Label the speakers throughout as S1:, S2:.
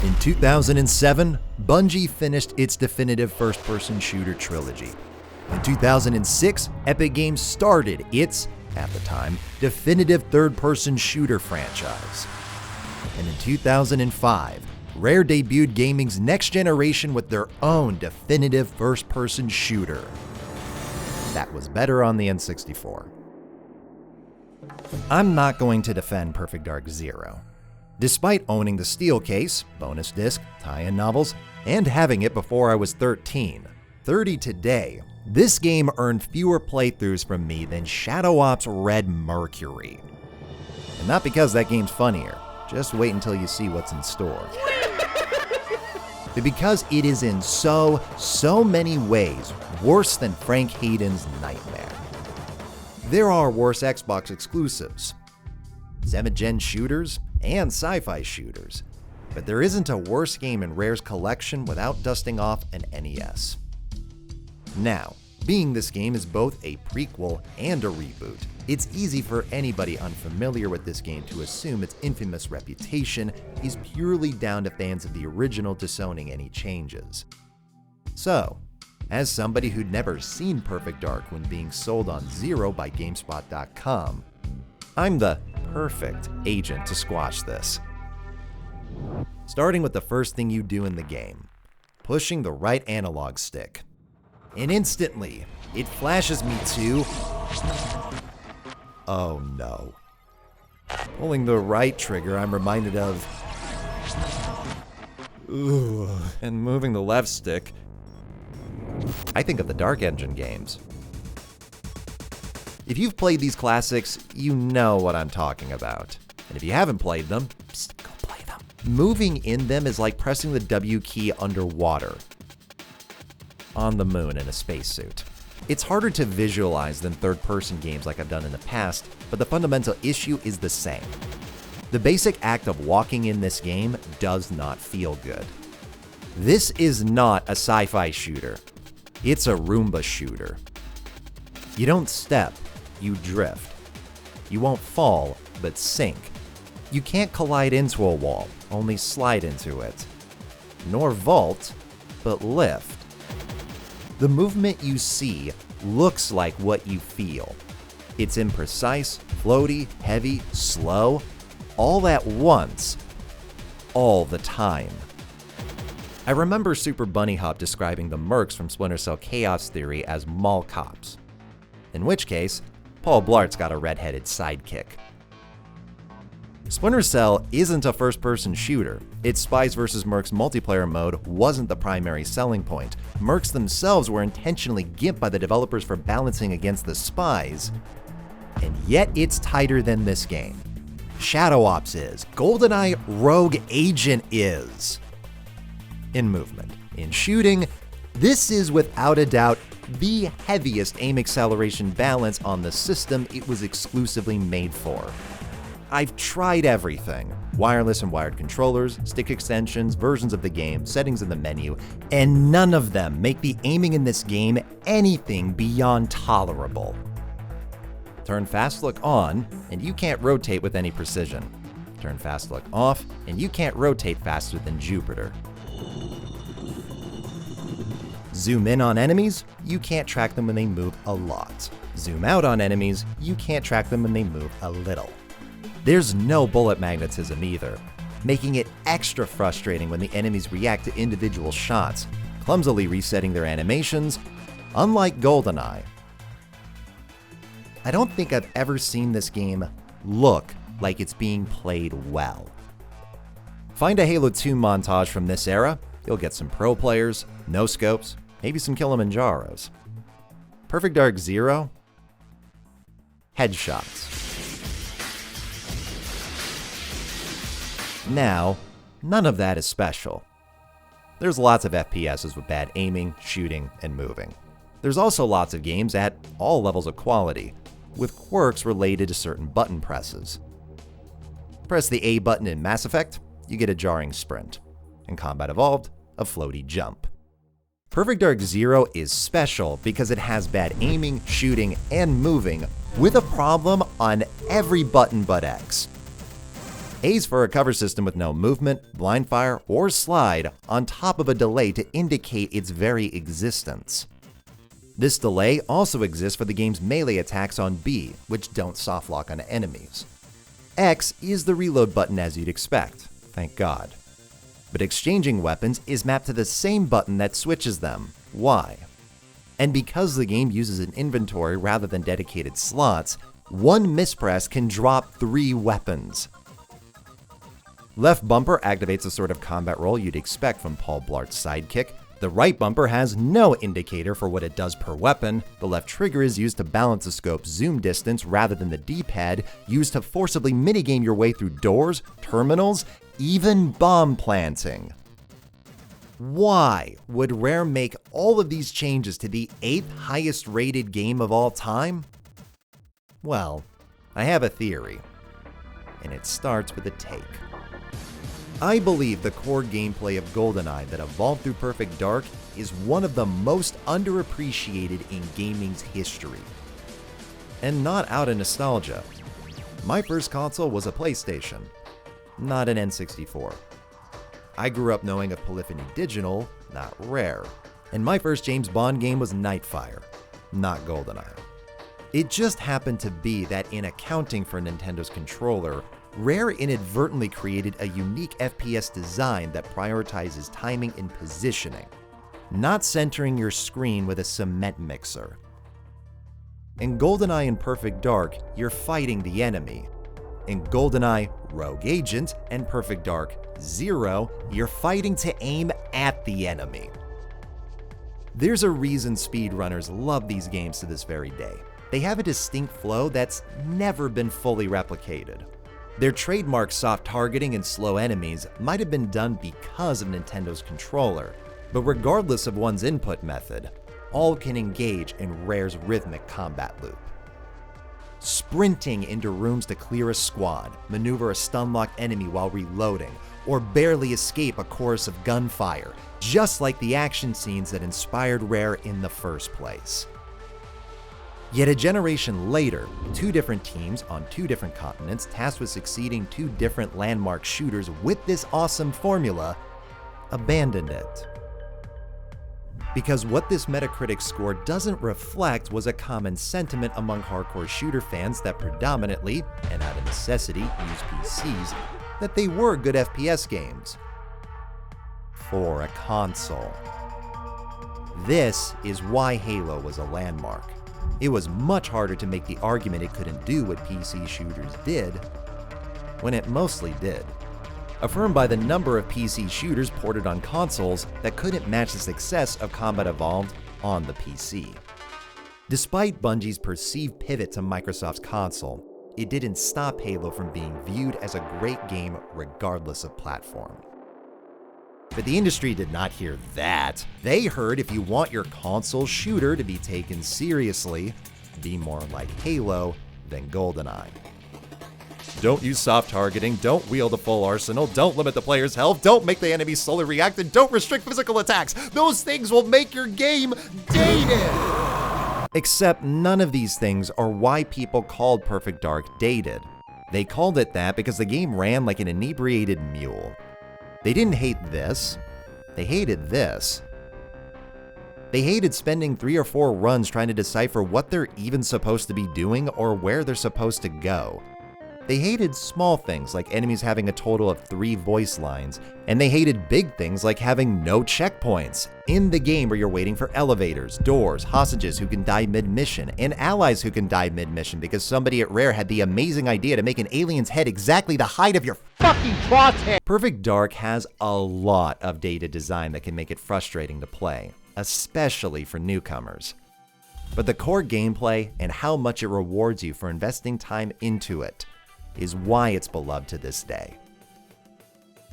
S1: In 2007, Bungie finished its definitive first-person shooter trilogy. In 2006, Epic Games started its, at the time, definitive third-person shooter franchise. And in 2005, Rare debuted gaming's next generation with their own definitive first-person shooter. That was better on the N64. I'm not going to defend Perfect Dark Zero. Despite owning the steel case, bonus disc, tie-in novels, and having it before I was 13, 30 today, this game earned fewer playthroughs from me than Shadow Ops Red Mercury. And not because that game's funnier, just wait until you see what's in store. But because it is in so many ways worse than Frank Hayden's Nightmare. There are worse Xbox exclusives, 7th-gen shooters, and sci-fi shooters, but there isn't a worse game in Rare's collection without dusting off an NES. Now, being this game is both a prequel and a reboot, it's easy for anybody unfamiliar with this game to assume its infamous reputation is purely down to fans of the original disowning any changes. So, as somebody who'd never seen Perfect Dark when being sold on Zero by GameSpot.com, I'm the perfect agent to squash this. Starting with the first thing you do in the game, pushing the right analog stick. And instantly, it flashes me to... oh no. Pulling the right trigger, I'm reminded of... ooh. And moving the left stick, I think of the Dark Engine games. If you've played these classics, you know what I'm talking about. And if you haven't played them, psst, go play them. Moving in them is like pressing the W key underwater. On the moon in a spacesuit. It's harder to visualize than third-person games like I've done in the past, but the fundamental issue is the same. The basic act of walking in this game does not feel good. This is not a sci-fi shooter. It's a Roomba shooter. You don't step, you drift. You won't fall, but sink. You can't collide into a wall, only slide into it. Nor vault, but lift. The movement you see looks like what you feel. It's imprecise, floaty, heavy, slow, all at once, all the time. I remember Super Bunny Hop describing the mercs from Splinter Cell Chaos Theory as mall cops. In which case, Paul Blart's got a red-headed sidekick. Splinter Cell isn't a first-person shooter. Its Spies vs. Mercs multiplayer mode wasn't the primary selling point. Mercs themselves were intentionally gimped by the developers for balancing against the spies, and yet it's tighter than this game. Shadow Ops is. Goldeneye Rogue Agent is. In movement. In shooting, this is without a doubt the heaviest aim acceleration balance on the system it was exclusively made for. I've tried everything. Wireless and wired controllers, stick extensions, versions of the game, settings in the menu, and none of them make the aiming in this game anything beyond tolerable. Turn fast look on, and you can't rotate with any precision. Turn fast look off, and you can't rotate faster than Jupiter. Zoom in on enemies, you can't track them when they move a lot. Zoom out on enemies, you can't track them when they move a little. There's no bullet magnetism either, making it extra frustrating when the enemies react to individual shots, clumsily resetting their animations, unlike Goldeneye. I don't think I've ever seen this game look like it's being played well. Find a Halo 2 montage from this era, you'll get some pro players, no scopes, maybe some Kilimanjaros. Perfect Dark Zero? Headshots. Now, none of that is special. There's lots of FPSs with bad aiming, shooting, and moving. There's also lots of games at all levels of quality, with quirks related to certain button presses. Press the A button in Mass Effect, you get a jarring sprint. In Combat Evolved, a floaty jump. Perfect Dark Zero is special because it has bad aiming, shooting, and moving, with a problem on every button but X. A's for a cover system with no movement, blind fire, or slide on top of a delay to indicate its very existence. This delay also exists for the game's melee attacks on B, which don't softlock on enemies. X is the reload button as you'd expect, thank God. But exchanging weapons is mapped to the same button that switches them, Y. And because the game uses an inventory rather than dedicated slots, one mispress can drop 3 weapons. Left bumper activates the sort of combat roll you'd expect from Paul Blart's sidekick. The right bumper has no indicator for what it does per weapon. The left trigger is used to balance the scope's zoom distance rather than the D-pad used to forcibly minigame your way through doors, terminals, even bomb planting. Why would Rare make all of these changes to the 8th highest rated game of all time? Well, I have a theory, and it starts with a take. I believe the core gameplay of Goldeneye that evolved through Perfect Dark is one of the most underappreciated in gaming's history. And not out of nostalgia. My first console was a PlayStation, not an N64. I grew up knowing of Polyphony Digital, not Rare. And my first James Bond game was Nightfire, not Goldeneye. It just happened to be that in accounting for Nintendo's controller, Rare inadvertently created a unique FPS design that prioritizes timing and positioning, not centering your screen with a cement mixer. In Goldeneye and Perfect Dark, you're fighting the enemy. In Goldeneye Rogue Agent and Perfect Dark Zero, you're fighting to aim at the enemy. There's a reason speedrunners love these games to this very day. They have a distinct flow that's never been fully replicated. Their trademark soft targeting and slow enemies might have been done because of Nintendo's controller, but regardless of one's input method, all can engage in Rare's rhythmic combat loop. Sprinting into rooms to clear a squad, maneuver a stun-locked enemy while reloading, or barely escape a chorus of gunfire, just like the action scenes that inspired Rare in the first place. Yet a generation later, 2 different teams on 2 different continents tasked with succeeding 2 different landmark shooters with this awesome formula abandoned it. Because what this Metacritic score doesn't reflect was a common sentiment among hardcore shooter fans that predominantly, and out of necessity, use PCs, that they were good FPS games. For a console. This is why Halo was a landmark. It was much harder to make the argument it couldn't do what PC shooters did, when it mostly did. Affirmed by the number of PC shooters ported on consoles that couldn't match the success of Combat Evolved on the PC. Despite Bungie's perceived pivot to Microsoft's console, it didn't stop Halo from being viewed as a great game regardless of platform. But the industry did not hear that. They heard if you want your console shooter to be taken seriously, be more like Halo than Goldeneye. Don't use soft targeting, don't wield a full arsenal, don't limit the player's health, don't make the enemy slowly react, and don't restrict physical attacks. Those things will make your game dated! Except none of these things are why people called Perfect Dark dated. They called it that because the game ran like an inebriated mule. They didn't hate this, they hated this. They hated spending 3 or 4 runs trying to decipher what they're even supposed to be doing or where they're supposed to go. They hated small things like enemies having a total of 3 voice lines, and they hated big things like having no checkpoints in the game where you're waiting for elevators, doors, hostages who can die mid-mission, and allies who can die mid-mission because somebody at Rare had the amazing idea to make an alien's head exactly the height of your fucking crosshair. Perfect Dark has a lot of dated design that can make it frustrating to play, especially for newcomers. But the core gameplay and how much it rewards you for investing time into it is why it's beloved to this day.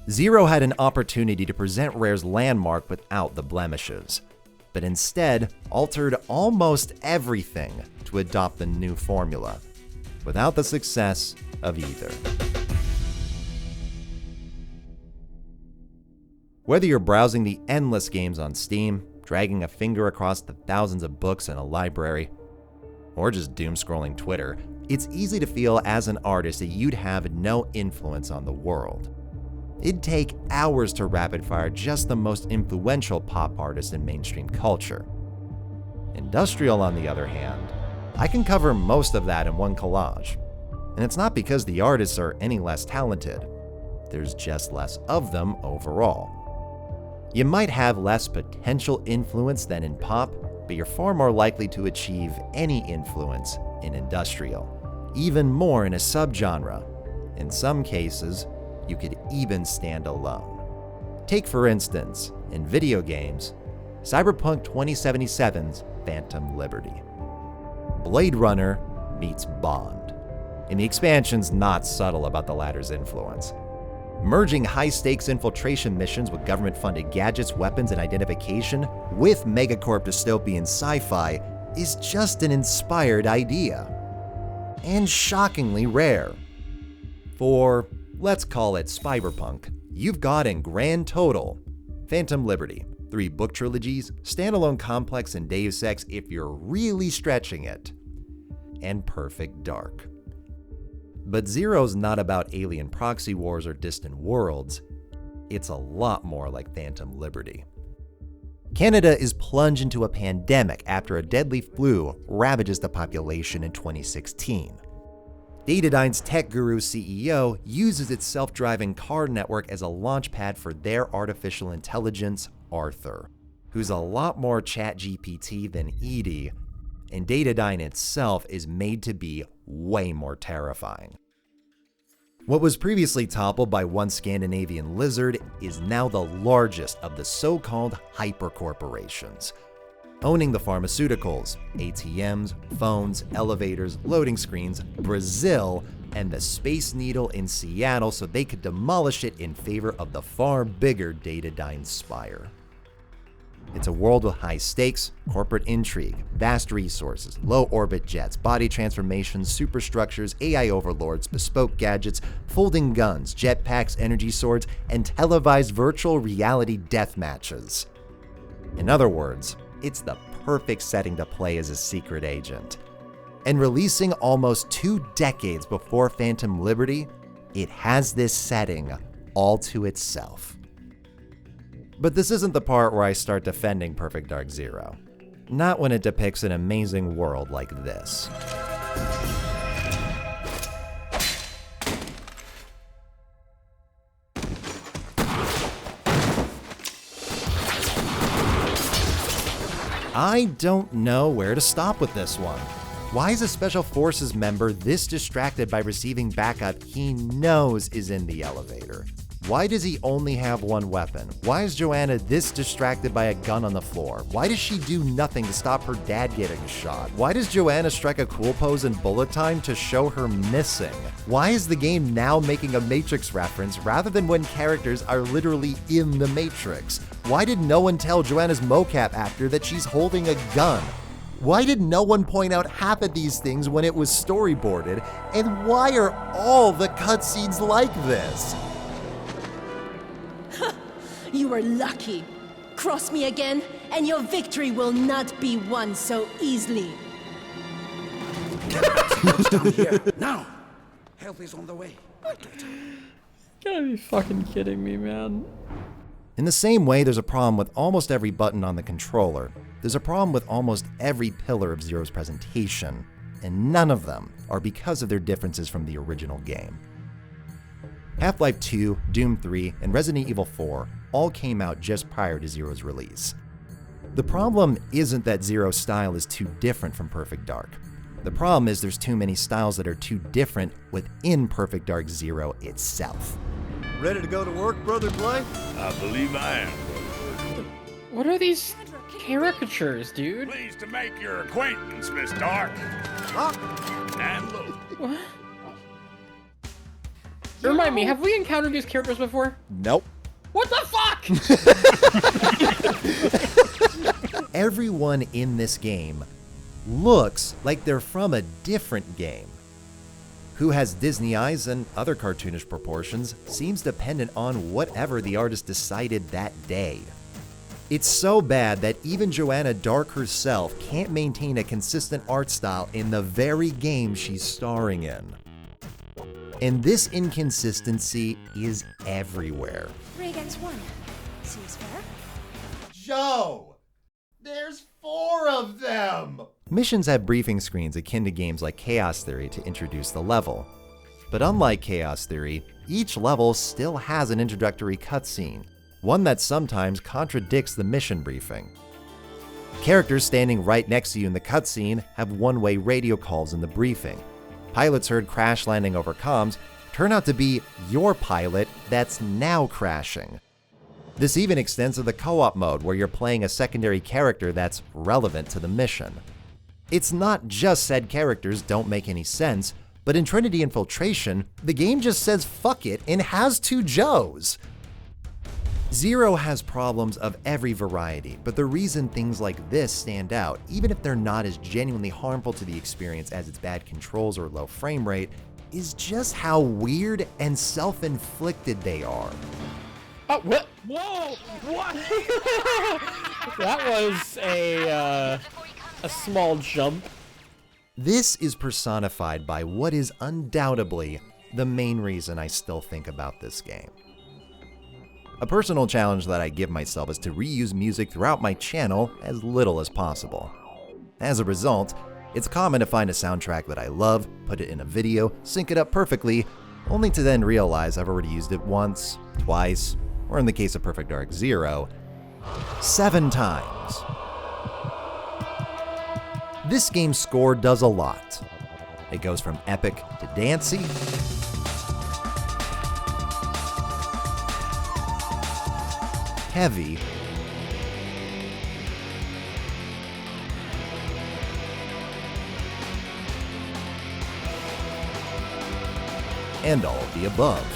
S1: Zero had an opportunity to present Rare's landmark without the blemishes, but instead altered almost everything to adopt the new formula, without the success of either. Whether you're browsing the endless games on Steam, dragging a finger across the thousands of books in a library, or just doom-scrolling Twitter, It's easy to feel as an artist that you'd have no influence on the world. It'd take hours to rapid-fire just the most influential pop artists in mainstream culture. Industrial, on the other hand, I can cover most of that in one collage. And it's not because the artists are any less talented. There's just less of them overall. You might have less potential influence than in pop, but you're far more likely to achieve any influence in industrial, even more in a subgenre. In some cases, you could even stand alone. Take, for instance, in video games, Cyberpunk 2077's Phantom Liberty. Blade Runner meets Bond, and the expansion's not subtle about the latter's influence. Merging high-stakes infiltration missions with government-funded gadgets, weapons, and identification with megacorp dystopian sci-fi is just an inspired idea. And shockingly rare. For, let's call it Spyberpunk, you've got in grand total Phantom Liberty, 3 book trilogies, standalone complex and Deus Ex if you're really stretching it, and Perfect Dark. But Zero's not about alien proxy wars or distant worlds. It's a lot more like Phantom Liberty. Canada is plunged into a pandemic after a deadly flu ravages the population in 2016. Datadyne's tech guru CEO uses its self-driving car network as a launchpad for their artificial intelligence, Arthur, who's a lot more ChatGPT than Edie, and Datadyne itself is made to be way more terrifying. What was previously toppled by one Scandinavian lizard is now the largest of the so-called hypercorporations, owning the pharmaceuticals, ATMs, phones, elevators, loading screens, Brazil, and the Space Needle in Seattle so they could demolish it in favor of the far bigger Datadyne Spire. It's a world with high stakes, corporate intrigue, vast resources, low-orbit jets, body transformations, superstructures, AI overlords, bespoke gadgets, folding guns, jetpacks, energy swords, and televised virtual reality death matches. In other words, it's the perfect setting to play as a secret agent. And releasing almost 2 decades before Phantom Liberty, it has this setting all to itself. But this isn't the part where I start defending Perfect Dark Zero. Not when it depicts an amazing world like this. I don't know where to stop with this one. Why is a Special Forces member this distracted by receiving backup he knows is in the elevator? Why does he only have one weapon? Why is Joanna this distracted by a gun on the floor? Why does she do nothing to stop her dad getting shot? Why does Joanna strike a cool pose in bullet time to show her missing? Why is the game now making a Matrix reference rather than when characters are literally in the Matrix? Why did no one tell Joanna's mocap actor that she's holding a gun? Why did no one point out half of these things when it was storyboarded? And why are all the cutscenes like this?
S2: You are lucky. Cross me again, and your victory will not be won so easily.
S3: Down here, now! Help is on the way.
S4: You gotta be fucking kidding me, man.
S1: In the same way there's a problem with almost every button on the controller, there's a problem with almost every pillar of Zero's presentation, and none of them are because of their differences from the original game. Half-Life 2, Doom 3, and Resident Evil 4 all came out just prior to Zero's release. The problem isn't that Zero's style is too different from Perfect Dark. The problem is there's too many styles that are too different within Perfect Dark Zero itself.
S5: Ready to go to work, Brother Clay?
S6: I believe I am.
S4: What are these caricatures, dude?
S6: Pleased to make your acquaintance, Miss Dark. And look.
S4: What? Remind me, have we encountered these characters before?
S1: Nope.
S4: What the fuck?
S1: Everyone in this game looks like they're from a different game. Who has Disney eyes and other cartoonish proportions seems dependent on whatever the artist decided that day. It's so bad that even Joanna Dark herself can't maintain a consistent art style in the very game she's starring in. And this inconsistency is everywhere.
S7: Reagan's won. Seems fair.
S1: Joe! There's 4 of them! Missions have briefing screens akin to games like Chaos Theory to introduce the level. But unlike Chaos Theory, each level still has an introductory cutscene, one that sometimes contradicts the mission briefing. Characters standing right next to you in the cutscene have one-way radio calls in the briefing. Pilots heard crash landing over comms turn out to be your pilot that's now crashing. This even extends to the co-op mode where you're playing a secondary character that's relevant to the mission. It's not just said characters don't make any sense, but in Trinity Infiltration, the game just says fuck it and has 2 Joes. Zero has problems of every variety, but the reason things like this stand out, even if they're not as genuinely harmful to the experience as its bad controls or low frame rate, is just how weird and self-inflicted they are.
S4: Oh, what? Whoa! What? That was a small jump.
S1: This is personified by what is undoubtedly the main reason I still think about this game. A personal challenge that I give myself is to reuse music throughout my channel as little as possible. As a result, it's common to find a soundtrack that I love, put it in a video, sync it up perfectly, only to then realize I've already used it once, twice, or in the case of Perfect Dark Zero, 7 times. This game's score does a lot. It goes from epic to dancey, heavy, and all of the above.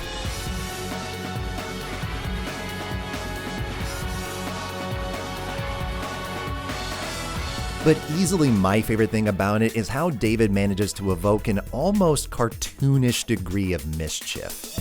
S1: But easily my favorite thing about it is how David manages to evoke an almost cartoonish degree of mischief.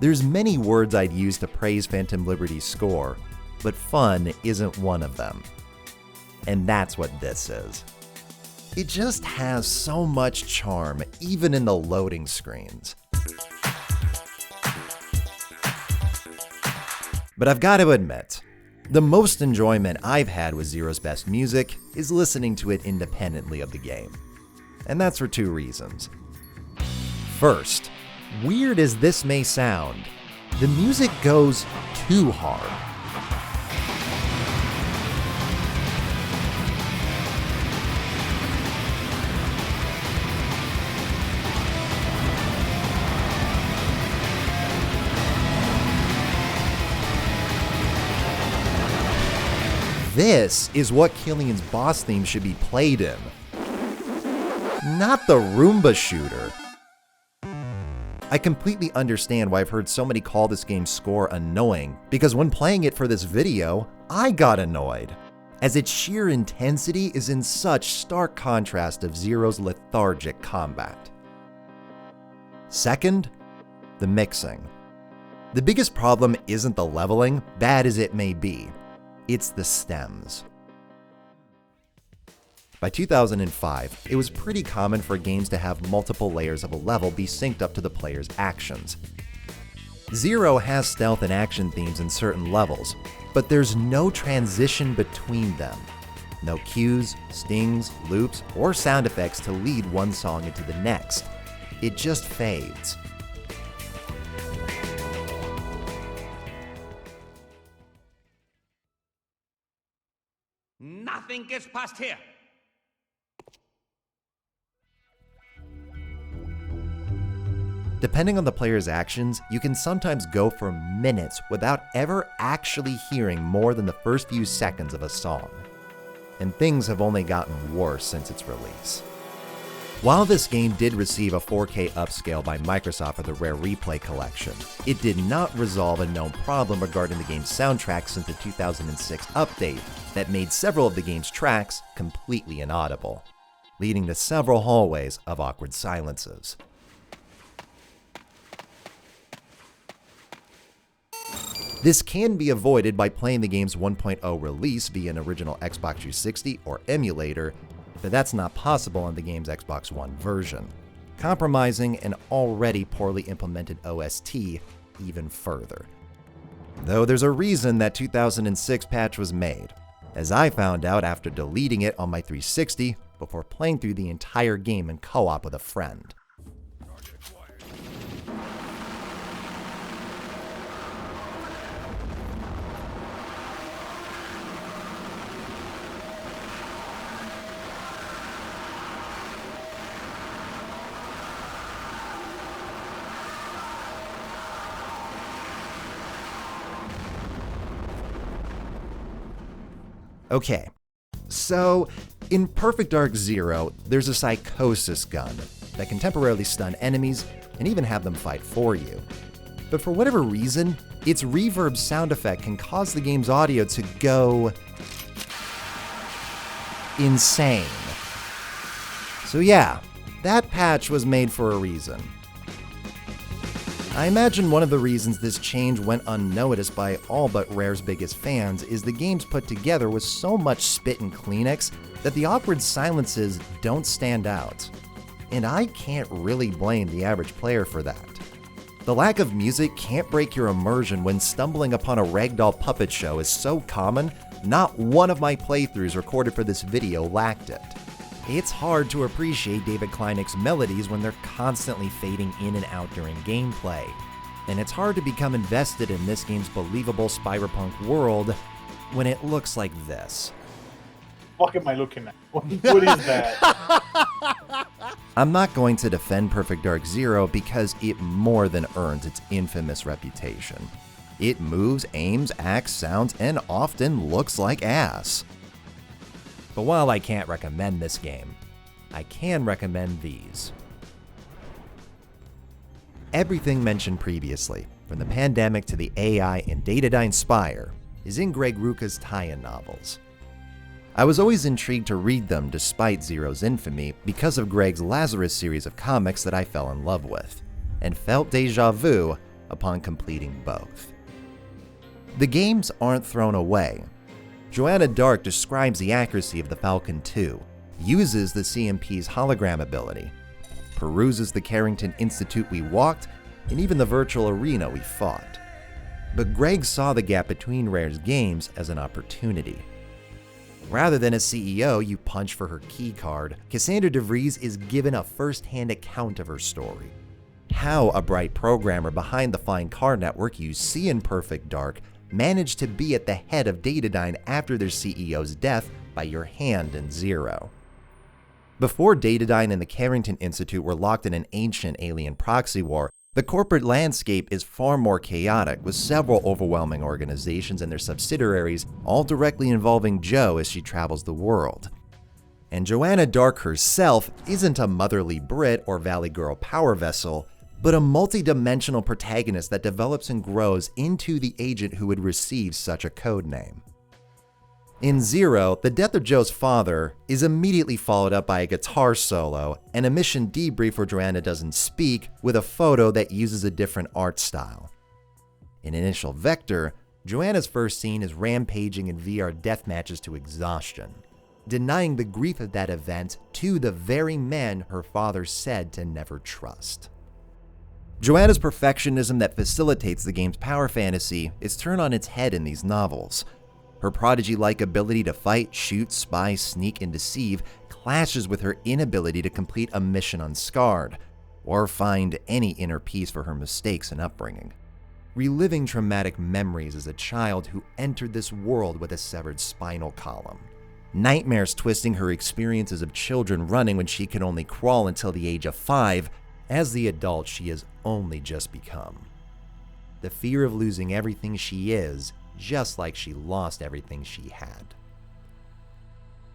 S1: There's many words I'd use to praise Phantom Liberty's score, but fun isn't one of them. And that's what this is. It just has so much charm, even in the loading screens. But I've got to admit, the most enjoyment I've had with Zero's best music is listening to it independently of the game. And that's for 2 reasons. First, weird as this may sound, the music goes too hard. This is what Killian's boss theme should be played in, not the Roomba shooter. I completely understand why I've heard so many call this game's score annoying, because when playing it for this video, I got annoyed, as its sheer intensity is in such stark contrast of Zero's lethargic combat. Second, the mixing. The biggest problem isn't the leveling, bad as it may be. It's the stems. By 2005, it was pretty common for games to have multiple layers of a level be synced up to the player's actions. Zero has stealth and action themes in certain levels, but there's no transition between them. No cues, stings, loops, or sound effects to lead one song into the next. It just fades.
S3: Nothing gets past here.
S1: Depending on the player's actions, you can sometimes go for minutes without ever actually hearing more than the first few seconds of a song. And things have only gotten worse since its release. While this game did receive a 4K upscale by Microsoft for the Rare Replay collection, it did not resolve a known problem regarding the game's soundtrack since the 2006 update that made several of the game's tracks completely inaudible, leading to several hallways of awkward silences. This can be avoided by playing the game's 1.0 release via an original Xbox 360 or emulator, but that's not possible on the game's Xbox One version, compromising an already poorly implemented OST even further. Though there's a reason that 2006 patch was made, as I found out after deleting it on my 360 before playing through the entire game in co-op with a friend. Okay, so in Perfect Dark Zero, there's a psychosis gun that can temporarily stun enemies and even have them fight for you. But for whatever reason, its reverb sound effect can cause the game's audio to go insane. So yeah, that patch was made for a reason. I imagine one of the reasons this change went unnoticed by all but Rare's biggest fans is the game's put together with so much spit and Kleenex that the awkward silences don't stand out. And I can't really blame the average player for that. The lack of music can't break your immersion when stumbling upon a ragdoll puppet show is so common, not one of my playthroughs recorded for this video lacked it. It's hard to appreciate David Clynick's melodies when they're constantly fading in and out during gameplay, and it's hard to become invested in this game's believable Spyberpunk world when it looks like this.
S8: What am I looking at? What is that?
S1: I'm not going to defend Perfect Dark Zero because it more than earns its infamous reputation. It moves, aims, acts, sounds, and often looks like ass. But while I can't recommend this game, I can recommend these. Everything mentioned previously, from the pandemic to the AI in Datadyne Spire, is in Greg Rucka's tie-in novels. I was always intrigued to read them despite Zero's infamy because of Greg's Lazarus series of comics that I fell in love with, and felt déjà vu upon completing both. The games aren't thrown away. Joanna Dark describes the accuracy of the Falcon 2, uses the CMP's hologram ability, peruses the Carrington Institute we walked, and even the virtual arena we fought. But Greg saw the gap between Rare's games as an opportunity. Rather than a CEO you punch for her keycard, Cassandra DeVries is given a first-hand account of her story. How a bright programmer behind the fine car network you see in Perfect Dark managed to be at the head of Datadyne after their CEO's death by your hand in Zero. Before Datadyne and the Carrington Institute were locked in an ancient alien proxy war, the corporate landscape is far more chaotic, with several overwhelming organizations and their subsidiaries all directly involving Jo as she travels the world. And Joanna Dark herself isn't a motherly Brit or Valley Girl power vessel, but a multi-dimensional protagonist that develops and grows into the agent who would receive such a codename. In Zero, the death of Jo's father is immediately followed up by a guitar solo and a mission debrief where Joanna doesn't speak with a photo that uses a different art style. In Initial Vector, Joanna's first scene is rampaging in VR deathmatches to exhaustion, denying the grief of that event to the very man her father said to never trust. Joanna's perfectionism that facilitates the game's power fantasy is turned on its head in these novels. Her prodigy-like ability to fight, shoot, spy, sneak, and deceive clashes with her inability to complete a mission unscarred, or find any inner peace for her mistakes and upbringing. Reliving traumatic memories as a child who entered this world with a severed spinal column. Nightmares twisting her experiences of children running when she could only crawl until the age of 5, as the adult she has only just become. The fear of losing everything she is, just like she lost everything she had.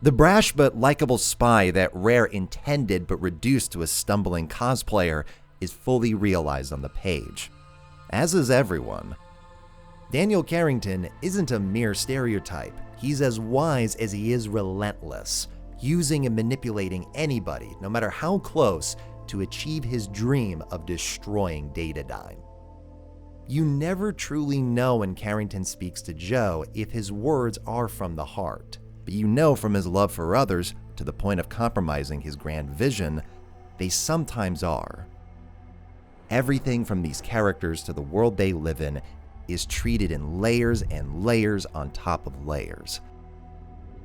S1: The brash but likable spy that Rare intended but reduced to a stumbling cosplayer is fully realized on the page, as is everyone. Daniel Carrington isn't a mere stereotype. He's as wise as he is relentless, using and manipulating anybody, no matter how close, to achieve his dream of destroying Datadyne. You never truly know when Carrington speaks to Joe if his words are from the heart, but you know from his love for others, to the point of compromising his grand vision, they sometimes are. Everything from these characters to the world they live in is treated in layers and layers on top of layers.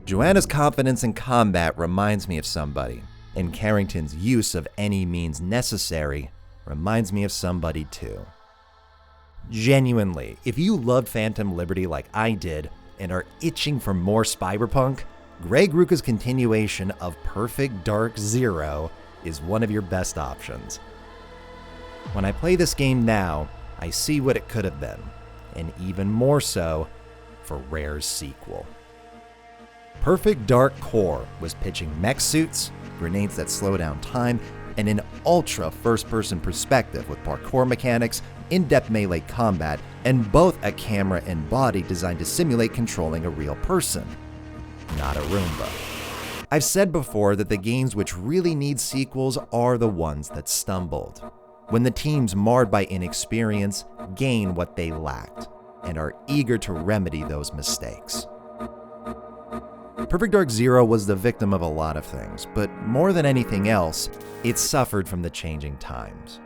S1: Joanna's confidence in combat reminds me of somebody, and Carrington's use of any means necessary reminds me of somebody too. Genuinely, if you loved Phantom Liberty like I did and are itching for more Spyberpunk, Greg Rucka's continuation of Perfect Dark Zero is one of your best options. When I play this game now, I see what it could have been, and even more so for Rare's sequel. Perfect Dark Core was pitching mech suits, grenades that slow down time, and an ultra first-person perspective with parkour mechanics, in-depth melee combat, and both a camera and body designed to simulate controlling a real person, not a Roomba. I've said before that the games which really need sequels are the ones that stumbled, when the teams marred by inexperience gain what they lacked, and are eager to remedy those mistakes. Perfect Dark Zero was the victim of a lot of things, but more than anything else, it suffered from the changing times.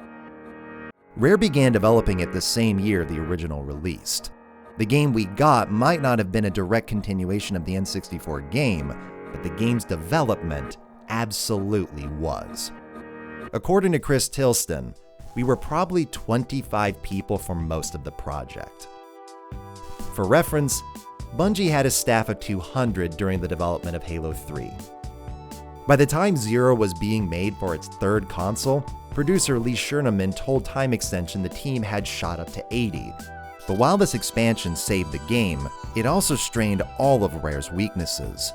S1: Rare began developing it the same year the original released. The game we got might not have been a direct continuation of the N64 game, but the game's development absolutely was. According to Chris Tilston, we were probably 25 people for most of the project. For reference, Bungie had a staff of 200 during the development of Halo 3. By the time Zero was being made for its third console, producer Lee Scherneman told Time Extension the team had shot up to 80. But while this expansion saved the game, it also strained all of Rare's weaknesses.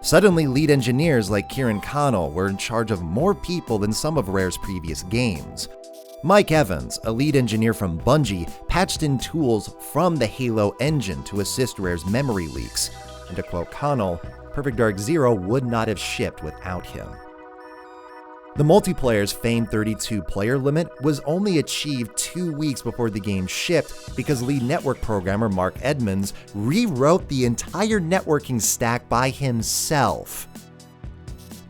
S1: Suddenly, lead engineers like Kieran Connell were in charge of more people than some of Rare's previous games. Mike Evans, a lead engineer from Bungie, patched in tools from the Halo engine to assist Rare's memory leaks, and to quote Connell, Perfect Dark Zero would not have shipped without him. The multiplayer's famed 32-player limit was only achieved 2 weeks before the game shipped because lead network programmer Mark Edmonds rewrote the entire networking stack by himself.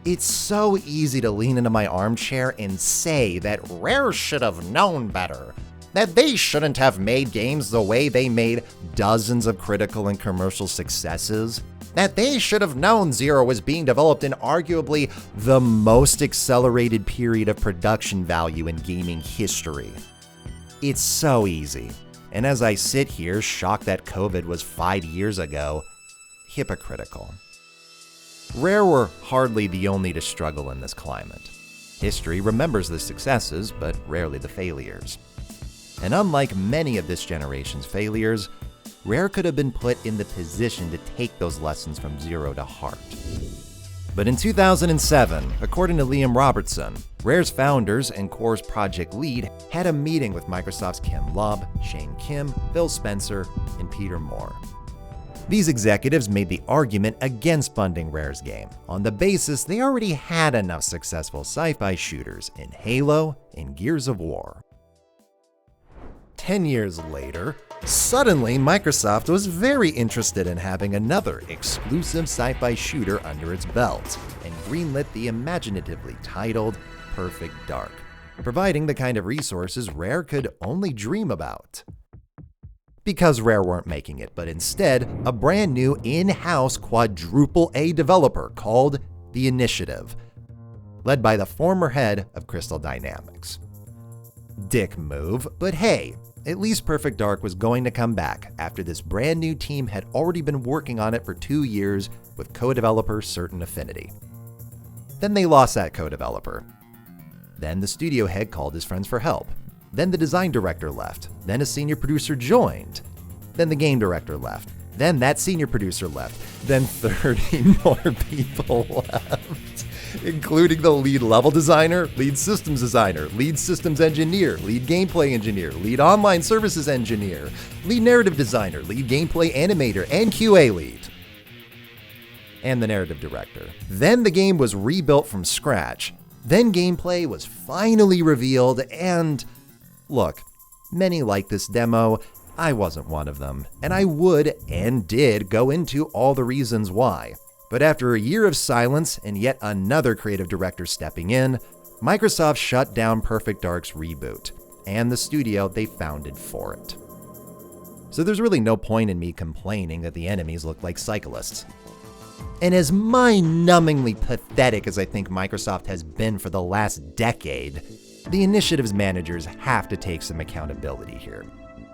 S1: It's so easy to lean into my armchair and say that Rare should have known better, that they shouldn't have made games the way they made dozens of critical and commercial successes, that they should have known Zero was being developed in arguably the most accelerated period of production value in gaming history. It's so easy, and as I sit here shocked that COVID was 5 years ago, hypocritical. Rare were hardly the only to struggle in this climate. History remembers the successes, but rarely the failures. And unlike many of this generation's failures, Rare could have been put in the position to take those lessons from Zero to heart. But in 2007, according to Liam Robertson, Rare's founders and Core's project lead had a meeting with Microsoft's Ken Lobb, Shane Kim, Phil Spencer, and Peter Moore. These executives made the argument against funding Rare's game, on the basis they already had enough successful sci-fi shooters in Halo and Gears of War. 10 years later, suddenly Microsoft was very interested in having another exclusive sci-fi shooter under its belt, and greenlit the imaginatively titled Perfect Dark, providing the kind of resources Rare could only dream about. Because Rare weren't making it, but instead a brand new in-house quadruple A developer called The Initiative, led by the former head of Crystal Dynamics. Dick move, but hey, at least Perfect Dark was going to come back after this brand new team had already been working on it for 2 years with co-developer Certain Affinity. Then they lost that co-developer. Then the studio head called his friends for help. Then the design director left. Then a senior producer joined. Then the game director left. Then that senior producer left. Then 30 more people left, including the lead level designer, lead systems designer, lead systems engineer, lead gameplay engineer, lead online services engineer, lead narrative designer, lead gameplay animator, and QA lead. And the narrative director. Then the game was rebuilt from scratch. Then gameplay was finally revealed, and look, many like this demo. I wasn't one of them, and I would and did go into all the reasons why. But after a year of silence and yet another creative director stepping in, Microsoft shut down Perfect Dark's reboot, and the studio they founded for it. So there's really no point in me complaining that the enemies look like cyclists. And as mind-numbingly pathetic as I think Microsoft has been for the last decade, the initiative's managers have to take some accountability here.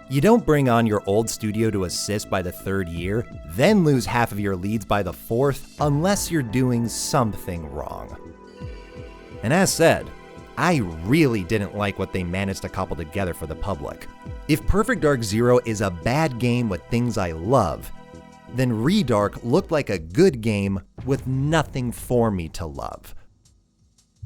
S1: You don't bring on your old studio to assist by the 3rd year, then lose half of your leads by the 4th, unless you're doing something wrong. And as said, I really didn't like what they managed to cobble together for the public. If Perfect Dark Zero is a bad game with things I love, then ReDark looked like a good game with nothing for me to love.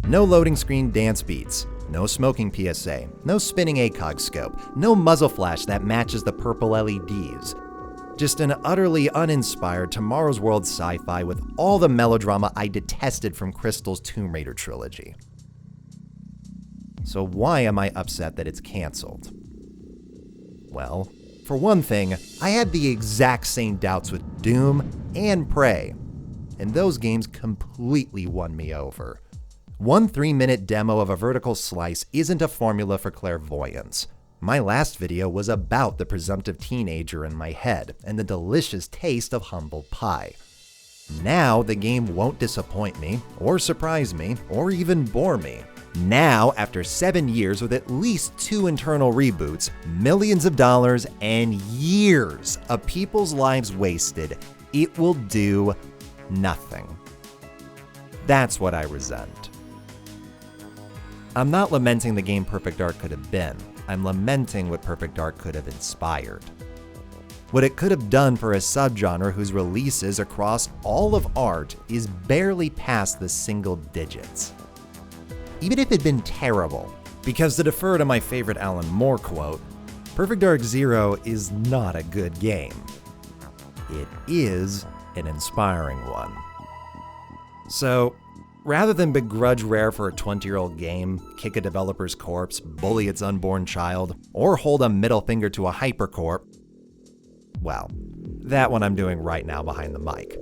S1: No loading screen dance beats, no smoking PSA, no spinning ACOG scope, no muzzle flash that matches the purple LEDs. Just an utterly uninspired Tomorrow's World sci-fi with all the melodrama I detested from Crystal's Tomb Raider trilogy. So why am I upset that it's canceled? Well, for one thing, I had the exact same doubts with Dewm and Prey, and those games completely won me over. One 3-minute demo of a vertical slice isn't a formula for clairvoyance. My last video was about the presumptive teenager in my head and the delicious taste of humble pie. Now the game won't disappoint me, or surprise me, or even bore me. Now, after 7 years with at least 2 internal reboots, millions of dollars, and years of people's lives wasted, it will do nothing. That's what I resent. I'm not lamenting the game Perfect Dark could have been. I'm lamenting what Perfect Dark could have inspired. What it could have done for a subgenre whose releases across all of art is barely past the single digits. Even if it'd been terrible, because to defer to my favorite Alan Moore quote, Perfect Dark Zero is not a good game. It is an inspiring one. So, rather than begrudge Rare for a 20-year-old game, kick a developer's corpse, bully its unborn child, or hold a middle finger to a hypercorp, well, that one I'm doing right now behind the mic.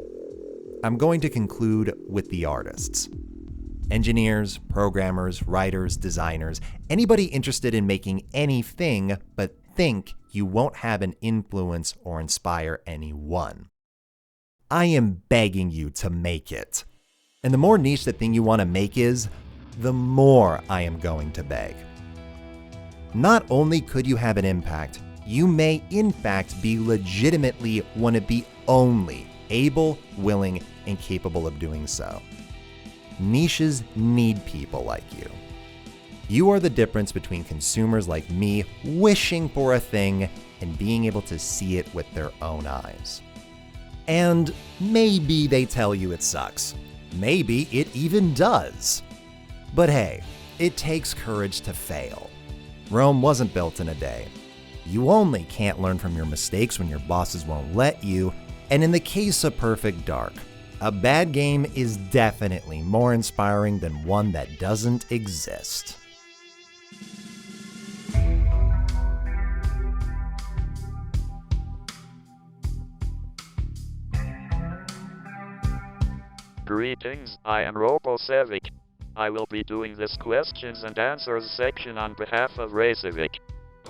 S1: I'm going to conclude with the artists. Engineers, programmers, writers, designers, anybody interested in making anything but think you won't have an influence or inspire anyone. I am begging you to make it. And the more niche the thing you want to make is, the more I am going to beg. Not only could you have an impact, you may in fact be legitimately one of the only able, willing, and capable of doing so. Niches need people like you. You are the difference between consumers like me wishing for a thing and being able to see it with their own eyes. And maybe they tell you it sucks. Maybe it even does. But hey, it takes courage to fail. Rome wasn't built in a day. You only can't learn from your mistakes when your bosses won't let you, and in the case of Perfect Dark, a bad game is definitely more inspiring than one that doesn't exist.
S9: Greetings, I am Raycevick. I will be doing this questions and answers section on behalf of Raycevick,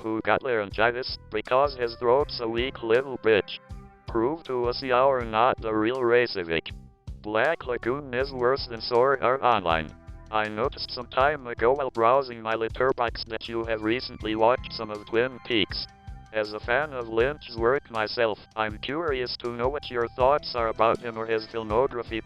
S9: who got laryngitis because his throat's a weak little bitch. Prove to us you're not the real Raycevick. Black Lagoon is worse than Sword Art Online. I noticed some time ago while browsing my letterbox that you have recently watched some of Twin Peaks. As a fan of Lynch's work myself, I'm curious to know what your thoughts are about him or his filmography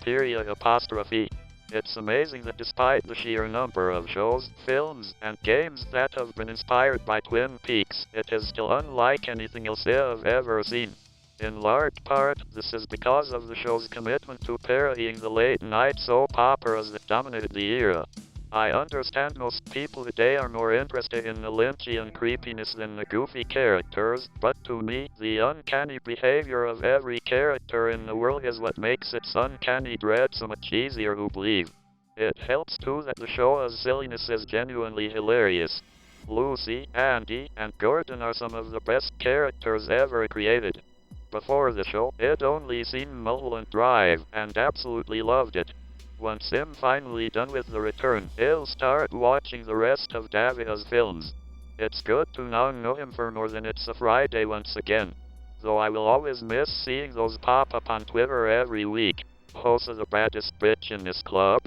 S9: '. It's amazing that despite the sheer number of shows, films, and games that have been inspired by Twin Peaks, it is still unlike anything else I've ever seen. In large part, this is because of the show's commitment to parodying the late-night soap operas that dominated the era. I understand most people today are more interested in the Lynchian creepiness than the goofy characters, but to me, the uncanny behavior of every character in the world is what makes its uncanny dread so much easier to believe. It helps too that the show's silliness is genuinely hilarious. Lucy, Andy, and Gordon are some of the best characters ever created. Before the show, I'd only seen Mulholland Drive, and absolutely loved it. Once I'm finally done with The Return, I'll start watching the rest of Davia's films. It's good to now know him for more than It's a Friday once again. Though I will always miss seeing those pop up on Twitter every week. Host of the baddest bitch in this club.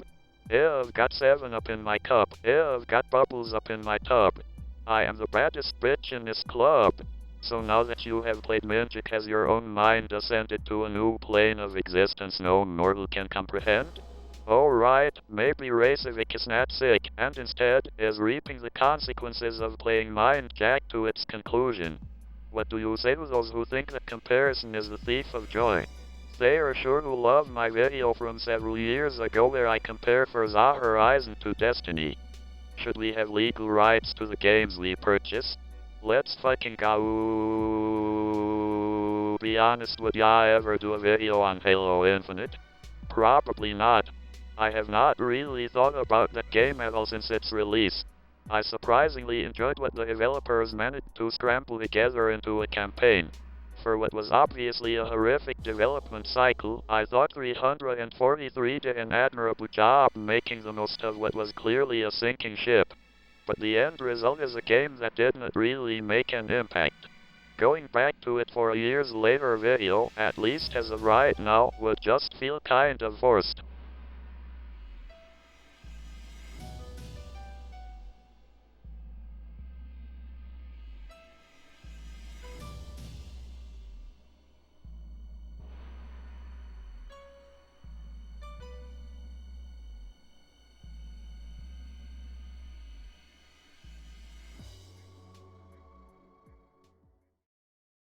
S9: I've got 7-Up in my cup. I've got bubbles up in my tub. I am the baddest bitch in this club. So now that you have played Magic, has your own mind ascended to a new plane of existence no mortal can comprehend? Oh right, maybe Raycevick is not sick, and instead is reaping the consequences of playing Mind Jack to its conclusion. What do you say to those who think that comparison is the thief of joy? They are sure to love my video from several years ago where I compare Forza Horizon to Destiny. Should we have legal rights to the games we purchase? Let's fucking go. Be honest, would ya ever do a video on Halo Infinite? Probably not. I have not really thought about that game at all since its release. I surprisingly enjoyed what the developers managed to scramble together into a campaign. For what was obviously a horrific development cycle, I thought 343 did an admirable job making the most of what was clearly a sinking ship. But the end result is a game that didn't really make an impact. Going back to it for a years later video, at least as of right now, would just feel kind of forced.